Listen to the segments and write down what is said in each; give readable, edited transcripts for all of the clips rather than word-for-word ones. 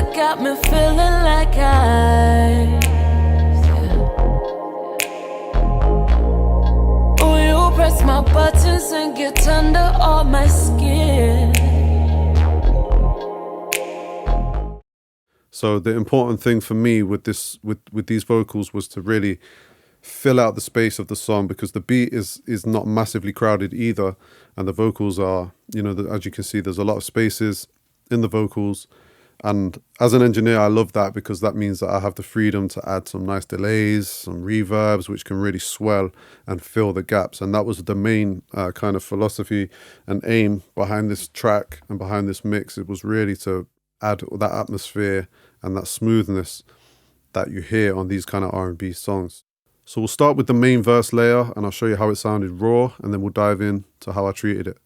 water got me feeling like ice. Oh, you press my buttons and get under all my skin. So the important thing for me with this, with these vocals, was to really fill out the space of the song, because the beat is not massively crowded either, and the vocals are, as you can see, there's a lot of spaces in the vocals. And as an engineer, I love that, because that means that I have the freedom to add some nice delays, some reverbs, which can really swell and fill the gaps. And that was the main kind of philosophy and aim behind this track and behind this mix. It was really to add that atmosphere and that smoothness that you hear on these kind of R&B songs. So we'll start with the main verse layer, and I'll show you how it sounded raw, and then we'll dive in to how I treated it.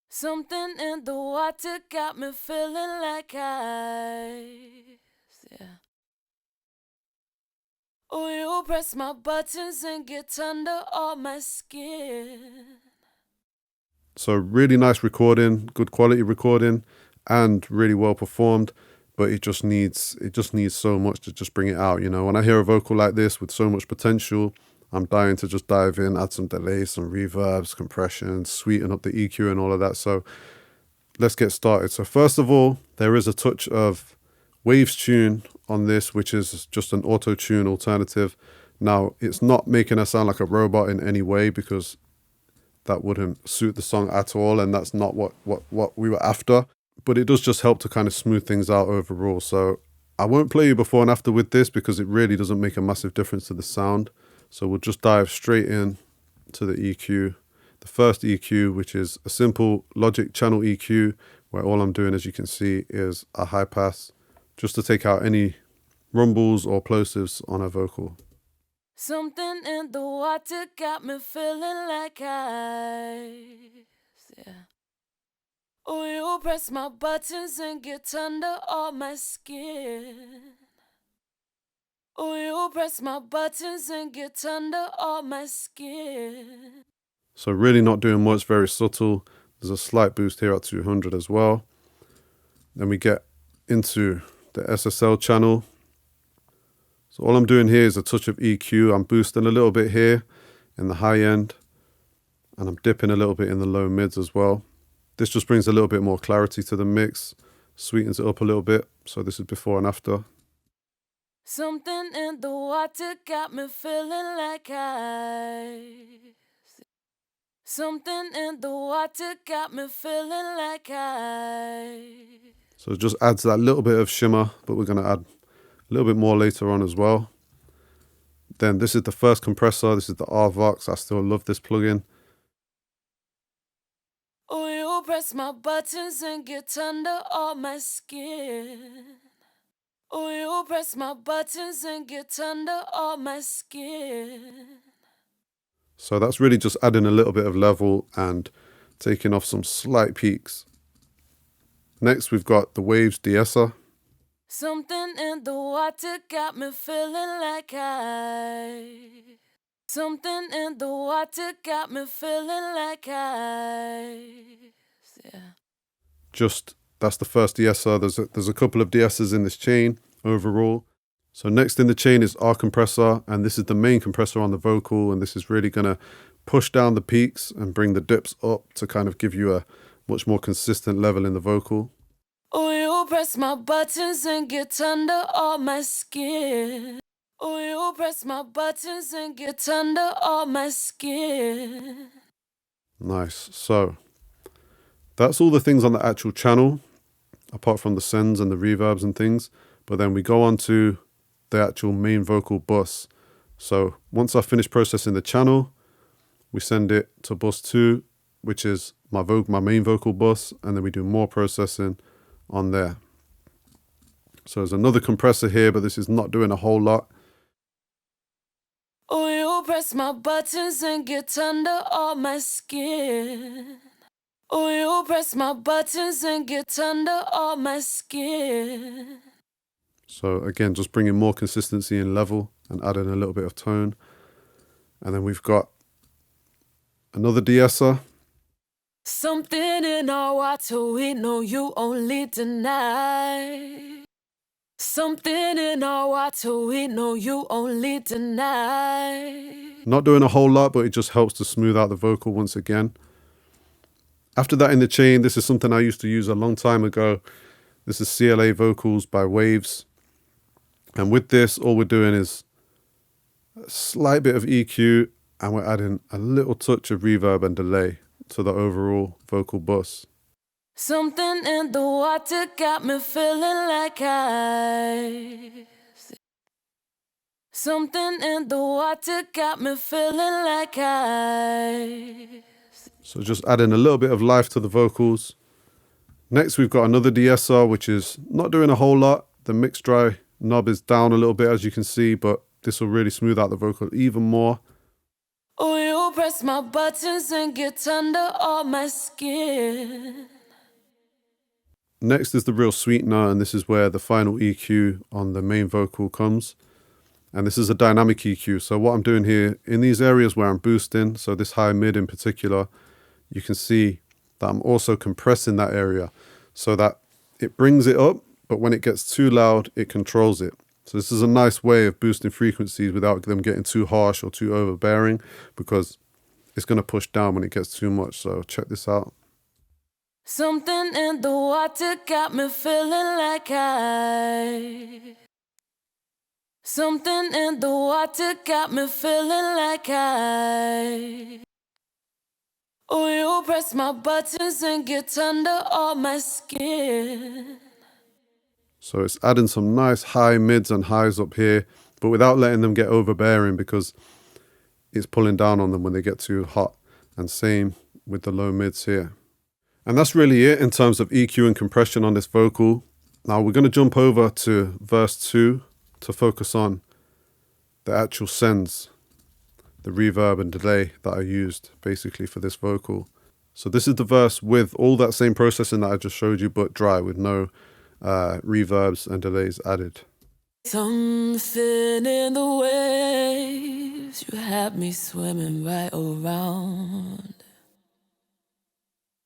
Something in the water got me feeling like ice. Yeah. Oh, you press my buttons and get under all my skin. So really nice recording, good quality recording, and really well performed. But it just needs so much to just bring it out. When I hear a vocal like this with so much potential, I'm dying to just dive in, add some delays, some reverbs, compression, sweeten up the EQ and all of that. So let's get started. So first of all, there is a touch of Waves tune on this, which is just an auto-tune alternative. Now, it's not making us sound like a robot in any way, because that wouldn't suit the song at all, and that's not what we were after. But it does just help to kind of smooth things out overall. So I won't play you before and after with this, because it really doesn't make a massive difference to the sound. So we'll just dive straight in to the EQ. The first EQ, which is a simple Logic channel EQ, where all I'm doing, as you can see, is a high pass, just to take out any rumbles or plosives on a vocal. Something in the water got me feeling like ice. Yeah. Oh, you press my buttons and get under all my skin. Oh, you press my buttons and get under all my skin. So really not doing much, very subtle. There's a slight boost here at 200 as well. Then we get into the SSL channel. So all I'm doing here is a touch of EQ. I'm boosting a little bit here in the high end, and I'm dipping a little bit in the low mids as well. This just brings a little bit more clarity to the mix, sweetens it up a little bit. So this is before and after. Something in the water got me feeling like ice. Something in the water got me feeling like ice. So it just adds that little bit of shimmer, but we're going to add a little bit more later on as well. Then this is the first compressor. This is the RVox. I still love this plugin. Oh, you press my buttons and get under all my skin. Oh, you press my buttons and get under all my skin. So that's really just adding a little bit of level and taking off some slight peaks. Next, we've got the Waves de-esser. Something in the water got me feeling like ice. Something in the water got me feeling like ice. Yeah. That's the first de-esser. There's a couple of de-essers in this chain overall. So next in the chain is our compressor, and this is the main compressor on the vocal, and this is really going to push down the peaks and bring the dips up to kind of give you a much more consistent level in the vocal. Oh, you press my buttons and get under all my skin. Oh, you press my buttons and get under all my skin. Nice. So that's all the things on the actual channel, apart from the sends and the reverbs and things. But then we go on to the actual main vocal bus. So once I finish processing the channel, we send it to bus 2, which is my main vocal bus, and then we do more processing on there. So there's another compressor here, but this is not doing a whole lot. Oh, you press my buttons and get under all my skin. Oh, you press my buttons and get under all my skin. So again, just bringing more consistency and level and adding a little bit of tone. And then we've got another de-esser. Something in our water we know you only deny. Something in our water we know you only deny. Not doing a whole lot, but it just helps to smooth out the vocal once again. After that in the chain, this is something I used to use a long time ago. This is CLA Vocals by Waves. And with this, all we're doing is a slight bit of EQ, and we're adding a little touch of reverb and delay to the overall vocal bus. Something in the water got me feeling like ice. Something in the water got me feeling like ice. So just adding a little bit of life to the vocals. Next, we've got another DSR, which is not doing a whole lot. The mix dry knob is down a little bit, as you can see, but this will really smooth out the vocal even more. Oh, you press my buttons and get under all my skin. Next is the real sweetener, and this is where the final EQ on the main vocal comes. And this is a dynamic EQ. So what I'm doing here, in these areas where I'm boosting, so this high mid in particular, you can see that I'm also compressing that area so that it brings it up, but when it gets too loud, it controls it. So this is a nice way of boosting frequencies without them getting too harsh or too overbearing, because it's going to push down when it gets too much. So check this out. Something in the water got me feeling like ice. Something in the water got me feeling like ice. Oh, you press my buttons and get under all my skin. So it's adding some nice high mids and highs up here, but without letting them get overbearing, because it's pulling down on them when they get too hot. And same with the low mids here. And that's really it in terms of EQ and compression on this vocal. Now we're going to jump over to verse 2 to focus on the actual sends, the reverb and delay that I used basically for this vocal. So this is the verse with all that same processing that I just showed you, but dry, with no reverbs and delays added. Something in the waves, you had me swimming right around.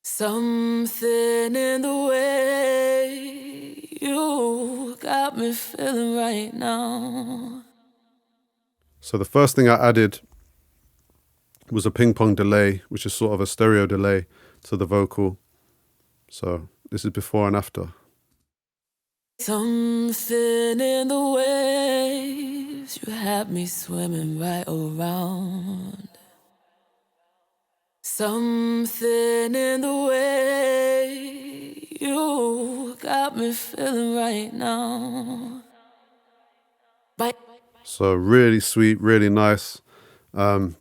Something in the way you got me feeling right now. So the first thing I added was a ping pong delay, which is sort of a stereo delay to the vocal. So this is before and after. Something in the waves, you had me swimming right around. Something in the way you got me feeling right now. So really sweet, really nice.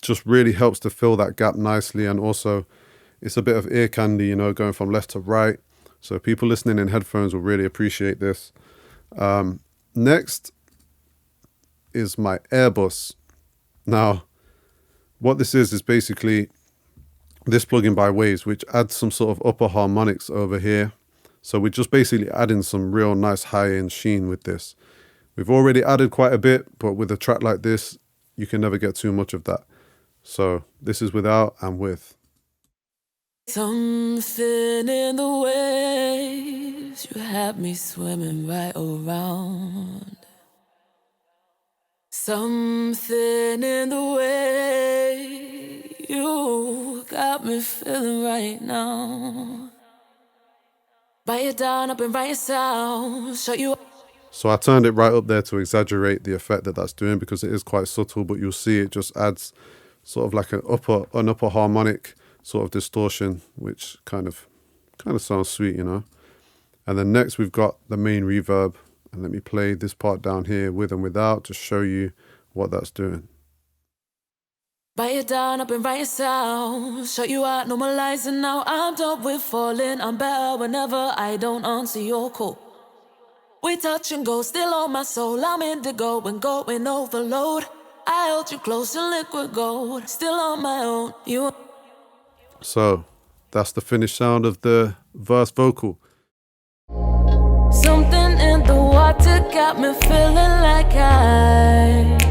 Just really helps to fill that gap nicely, and also it's a bit of ear candy, you know, going from left to right. So people listening in headphones will really appreciate this. Next is my Airbus. Now, what this is basically this plugin by Waves, which adds some sort of upper harmonics over here. So we're just basically adding some real nice high-end sheen with this. We've already added quite a bit, but with a track like this, you can never get too much of that. So this is without and with. Something in the waves, you had me swimming right around. Something in the way you got me feeling right now. Bite it down, up and write it down, show you. So I turned it right up there to exaggerate the effect that that's doing, because it is quite subtle, but you'll see it just adds sort of like an upper harmonic sort of distortion, which kind of sounds sweet, you know. And then next we've got the main reverb, and let me play this part down here with and without to show you what that's doing. Bite it down, up and write it down, shut you out, normalizing now. I'm done with falling, I'm better whenever I don't answer your call. We touch and go, still on my soul, I'm indigo and going overload. I held you close in liquid gold, still on my own. So that's the finished sound of the verse vocal. Something in the water got me feeling like ice.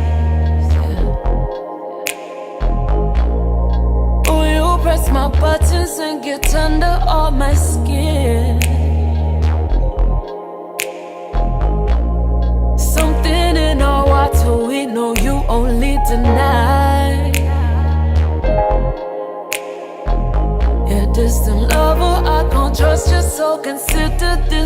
Oh, you press my buttons and get under all my skin. Something in our water we know you only deny. Yeah, distant lover, I can't trust you, so consider this